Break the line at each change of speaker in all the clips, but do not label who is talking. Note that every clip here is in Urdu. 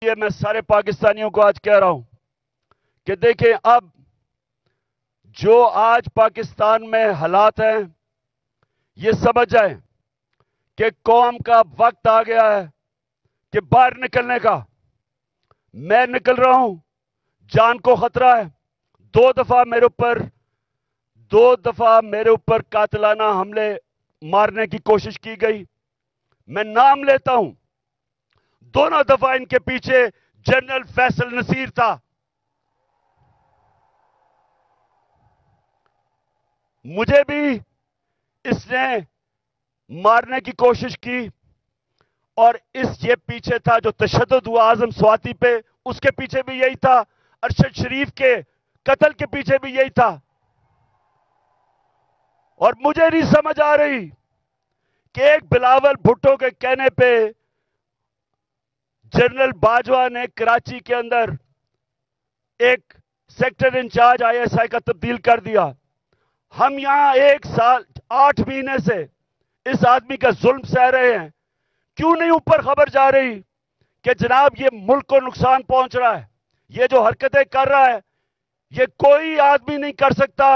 یہ میں سارے پاکستانیوں کو آج کہہ رہا ہوں کہ دیکھیں اب جو آج پاکستان میں حالات ہیں یہ سمجھ جائیں کہ قوم کا وقت آ گیا ہے کہ باہر نکلنے کا. میں نکل رہا ہوں, جان کو خطرہ ہے. دو دفعہ میرے اوپر قاتلانہ حملے مارنے کی کوشش کی گئی. میں نام لیتا ہوں, دونوں دفعہ ان کے پیچھے جنرل فیصل نصیر تھا. مجھے بھی اس نے مارنے کی کوشش کی اور یہ پیچھے تھا جو تشدد ہوا اعظم سواتی پہ, اس کے پیچھے بھی یہی تھا. ارشد شریف کے قتل کے پیچھے بھی یہی تھا. اور مجھے نہیں سمجھ آ رہی کہ ایک بلاول بھٹو کے کہنے پہ جنرل باجوہ نے کراچی کے اندر ایک سیکٹر انچارج ISI کا تبدیل کر دیا. ہم یہاں 1 سال 8 مہینے سے اس آدمی کا ظلم سہ رہے ہیں. کیوں نہیں اوپر خبر جا رہی کہ جناب یہ ملک کو نقصان پہنچ رہا ہے, یہ جو حرکتیں کر رہا ہے یہ کوئی آدمی نہیں کر سکتا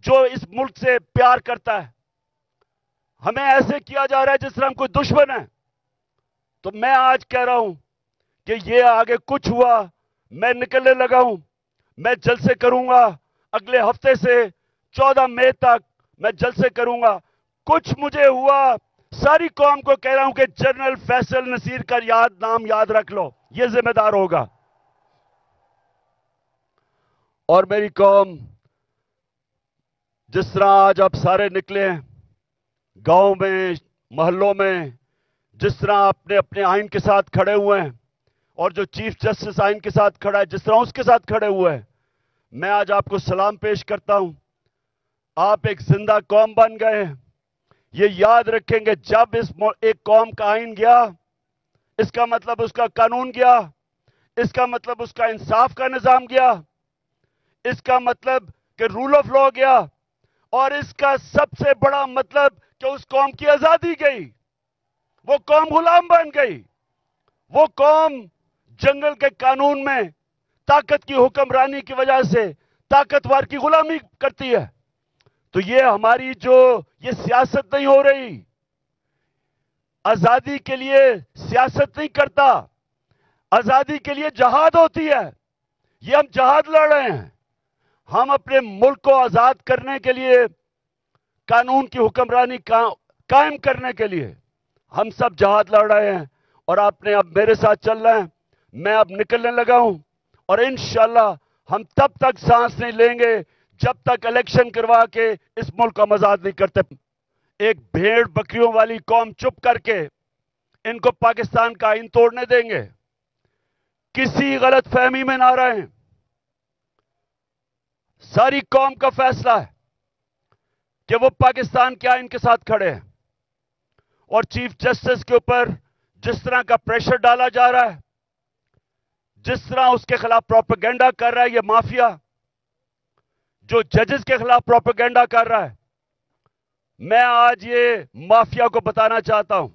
جو اس ملک سے پیار کرتا ہے. ہمیں ایسے کیا جا رہا ہے جس طرح ہم کوئی دشمن ہے. تو میں آج کہہ رہا ہوں کہ یہ آگے کچھ ہوا, میں نکلنے لگا ہوں. میں جلسے کروں گا اگلے ہفتے سے 14 مئی تک میں جلسے کروں گا. کچھ مجھے ہوا, ساری قوم کو کہہ رہا ہوں کہ جنرل فیصل نصیر کا نام یاد رکھ لو, یہ ذمہ دار ہوگا. اور میری قوم, جس طرح آج آپ سارے نکلے ہیں گاؤں میں محلوں میں, جس طرح اپنے اپنے آئین کے ساتھ کھڑے ہوئے ہیں اور جو چیف جسٹس آئین کے ساتھ کھڑا ہے جس طرح اس کے ساتھ کھڑے ہوئے ہیں, میں آج آپ کو سلام پیش کرتا ہوں. آپ ایک زندہ قوم بن گئے ہیں. یہ یاد رکھیں گے جب ایک قوم کا آئین گیا, اس کا مطلب اس کا قانون گیا, اس کا مطلب اس کا انصاف کا نظام گیا, اس کا مطلب کہ رول آف لا گیا, اور اس کا سب سے بڑا مطلب کہ اس قوم کی آزادی گئی. وہ قوم غلام بن گئی. وہ قوم جنگل کے قانون میں طاقت کی حکمرانی کی وجہ سے طاقتور کی غلامی کرتی ہے. تو یہ ہماری یہ سیاست نہیں ہو رہی. آزادی کے لیے سیاست نہیں کرتا, آزادی کے لیے جہاد ہوتی ہے. یہ ہم جہاد لڑ رہے ہیں. ہم اپنے ملک کو آزاد کرنے کے لیے, قانون کی حکمرانی قائم کرنے کے لیے ہم سب جہاد لڑ رہے ہیں. اور آپ نے اب میرے ساتھ چل رہے ہیں. میں اب نکلنے لگا ہوں اور انشاءاللہ ہم تب تک سانس نہیں لیں گے جب تک الیکشن کروا کے اس ملک کو ہم آزاد نہیں کرتے. ایک بھیڑ بکریوں والی قوم چپ کر کے ان کو پاکستان کا آئین توڑنے دیں گے؟ کسی غلط فہمی میں نہ رہیں. ساری قوم کا فیصلہ ہے کہ وہ پاکستان کے آئین کے ساتھ کھڑے ہیں. اور چیف جسٹس کے اوپر جس طرح کا پریشر ڈالا جا رہا ہے, جس طرح اس کے خلاف پروپیگنڈا کر رہا ہے یہ مافیا, جو ججز کے خلاف پروپیگنڈا کر رہا ہے, میں آج یہ مافیا کو بتانا چاہتا ہوں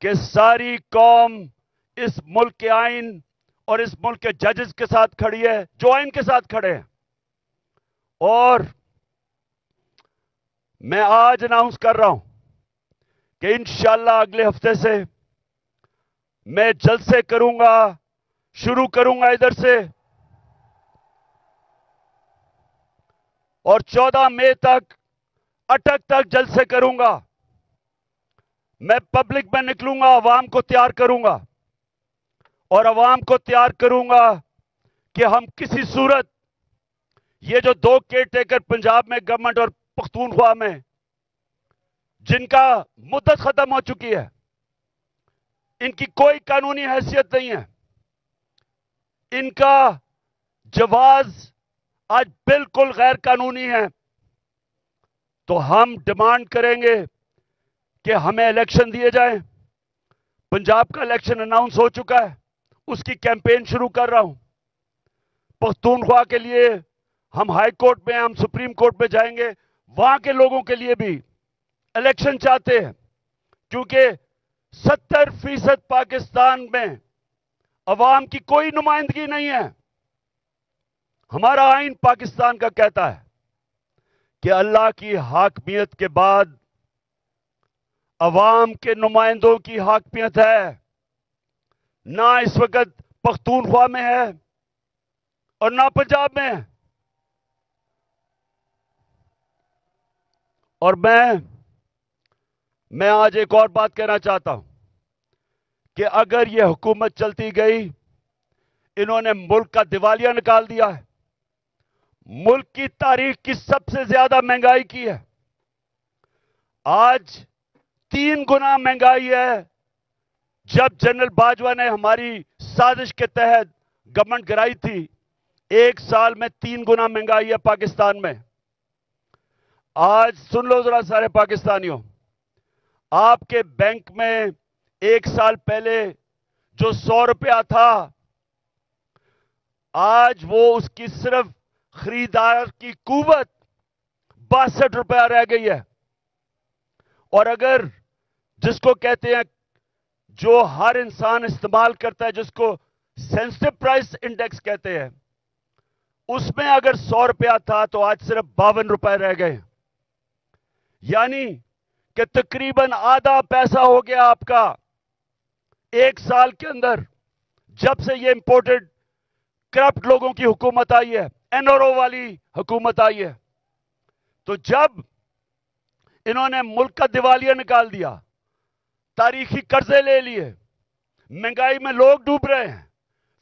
کہ ساری قوم اس ملک کے آئین اور اس ملک کے ججز کے ساتھ کھڑی ہے جو آئین کے ساتھ کھڑے ہیں. اور میں آج اناؤنس کر رہا ہوں کہ انشاءاللہ اگلے ہفتے سے میں جلسے کروں گا, شروع کروں گا ادھر سے, اور 14 مئی تک اٹک تک جلسے کروں گا. میں پبلک میں نکلوں گا, عوام کو تیار کروں گا, اور عوام کو تیار کروں گا کہ ہم کسی صورت یہ جو 2 کیئر ٹیکر پنجاب میں گورنمنٹ اور پختونخوا میں جن کا مدت ختم ہو چکی ہے, ان کی کوئی قانونی حیثیت نہیں ہے, ان کا جواز آج بالکل غیر قانونی ہے. تو ہم ڈیمانڈ کریں گے کہ ہمیں الیکشن دیے جائیں. پنجاب کا الیکشن اناؤنس ہو چکا ہے, اس کی کیمپین شروع کر رہا ہوں. پختونخوا کے لیے ہم ہائی کورٹ میں, ہم سپریم کورٹ میں جائیں گے. وہاں کے لوگوں کے لیے بھی الیکشن چاہتے ہیں, کیونکہ 70% پاکستان میں عوام کی کوئی نمائندگی نہیں ہے. ہمارا آئین پاکستان کا کہتا ہے کہ اللہ کی حاکمیت کے بعد عوام کے نمائندوں کی حاکمیت ہے. نہ اس وقت پختونخوا میں ہے اور نہ پنجاب میں ہے. اور میں آج ایک اور بات کہنا چاہتا ہوں کہ اگر یہ حکومت چلتی گئی، انہوں نے ملک کا دیوالیہ نکال دیا ہے. ملک کی تاریخ کی سب سے زیادہ مہنگائی کی ہے. آج 3 گنا مہنگائی ہے. جب جنرل باجوہ نے ہماری سازش کے تحت گورنمنٹ گرائی تھی، 1 سال میں 3 گنا مہنگائی ہے پاکستان میں. آج سن لو ذرا سارے پاکستانیوں، آپ کے بینک میں 1 سال پہلے جو 100 روپیہ تھا، آج وہ اس کی صرف خریدار کی قوت 62 روپیہ رہ گئی ہے. اور اگر جس کو کہتے ہیں جو ہر انسان استعمال کرتا ہے، جس کو سینسٹیو پرائس انڈیکس کہتے ہیں، اس میں اگر 100 روپیہ تھا تو آج صرف 52 روپے رہ گئے. یعنی کہ تقریباً آدھا پیسہ ہو گیا آپ کا 1 سال کے اندر، جب سے یہ امپورٹڈ کرپٹ لوگوں کی حکومت آئی ہے، این آر او والی حکومت آئی ہے. تو جب انہوں نے ملک کا دیوالیہ نکال دیا، تاریخی قرضے لے لیے، مہنگائی میں لوگ ڈوب رہے ہیں،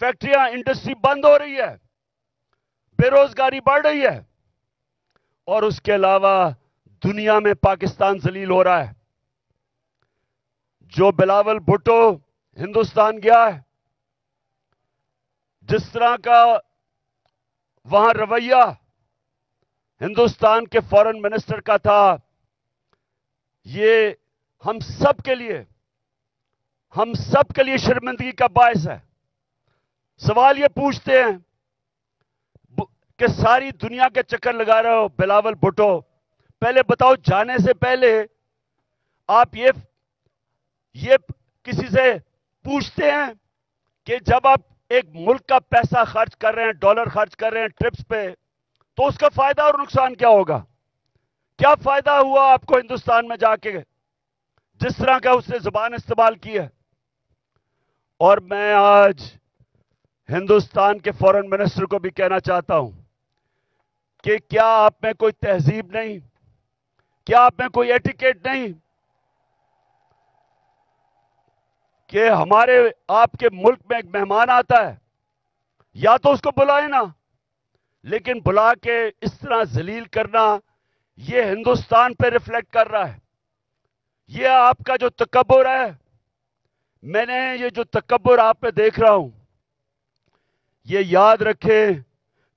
فیکٹریاں انڈسٹری بند ہو رہی ہے، بے روزگاری بڑھ رہی ہے، اور اس کے علاوہ دنیا میں پاکستان ذلیل ہو رہا ہے. جو بلاول بھٹو ہندوستان گیا ہے، جس طرح کا وہاں رویہ ہندوستان کے فارن منسٹر کا تھا، یہ ہم سب کے لیے شرمندگی کا باعث ہے. سوال یہ پوچھتے ہیں کہ ساری دنیا کے چکر لگا رہے ہو بلاول بھٹو، پہلے بتاؤ جانے سے پہلے آپ یہ کسی سے پوچھتے ہیں کہ جب آپ ایک ملک کا پیسہ خرچ کر رہے ہیں، ڈالر خرچ کر رہے ہیں ٹرپس پہ، تو اس کا فائدہ اور نقصان کیا ہوگا؟ کیا فائدہ ہوا آپ کو ہندوستان میں جا کے جس طرح کا اس نے زبان استعمال کی ہے؟ اور میں آج ہندوستان کے فارن منسٹر کو بھی کہنا چاہتا ہوں کہ کیا آپ میں کوئی تہذیب نہیں؟ کیا آپ میں کوئی ایٹیکیٹ نہیں کہ ہمارے آپ کے ملک میں ایک مہمان آتا ہے، یا تو اس کو بلائیں نا، لیکن بلا کے اس طرح ذلیل کرنا، یہ ہندوستان پہ ریفلیکٹ کر رہا ہے. یہ آپ کا جو تکبر ہے، میں نے یہ جو تکبر آپ میں دیکھ رہا ہوں، یہ یاد رکھے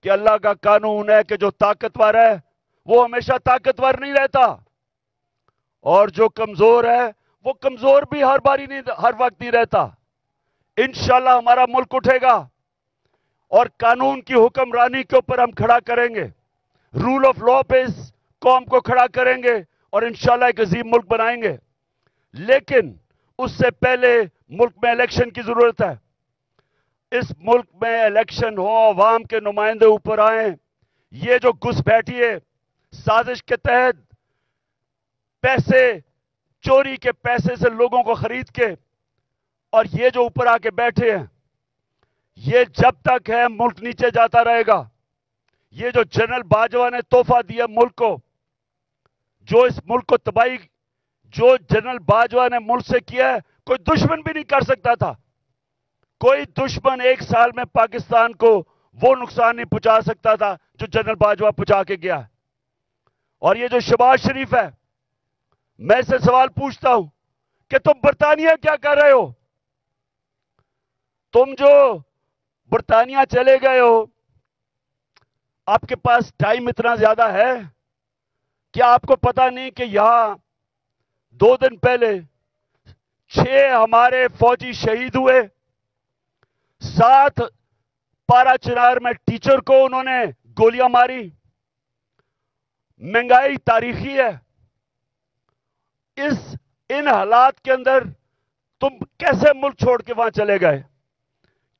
کہ اللہ کا قانون ہے کہ جو طاقتور ہے وہ ہمیشہ طاقتور نہیں رہتا، اور جو کمزور ہے وہ کمزور بھی ہر وقت نہیں رہتا. انشاءاللہ ہمارا ملک اٹھے گا اور قانون کی حکمرانی کے اوپر ہم کھڑا کریں گے، رول آف لا پہ اس قوم کو کھڑا کریں گے، اور انشاءاللہ ایک عظیم ملک بنائیں گے. لیکن اس سے پہلے ملک میں الیکشن کی ضرورت ہے. اس ملک میں الیکشن ہو، عوام کے نمائندے اوپر آئیں. یہ جو گھس بیٹھی ہے سازش کے تحت، پیسے چوری کے پیسے سے لوگوں کو خرید کے، اور یہ جو اوپر آ کے بیٹھے ہیں، یہ جب تک ہے ملک نیچے جاتا رہے گا. یہ جو جنرل باجوہ نے تحفہ دیا ملک کو، جو اس ملک کو تباہی، جو جنرل باجوہ نے ملک سے کیا ہے، کوئی دشمن بھی نہیں کر سکتا تھا. کوئی دشمن 1 سال میں پاکستان کو وہ نقصان نہیں پہنچا سکتا تھا جو جنرل باجوہ پہنچا کے گیا. اور یہ جو شہباز شریف ہے، میں سے سوال پوچھتا ہوں کہ تم برطانیہ کیا کر رہے ہو؟ تم جو برطانیہ چلے گئے ہو، آپ کے پاس ٹائم اتنا زیادہ ہے؟ کیا آپ کو پتا نہیں کہ یہاں 2 دن پہلے 6 ہمارے فوجی شہید ہوئے، 7 پارا چنار میں ٹیچر کو انہوں نے گولیاں ماری. مہنگائی تاریخی ہے. ان حالات کے اندر تم کیسے ملک چھوڑ کے وہاں چلے گئے؟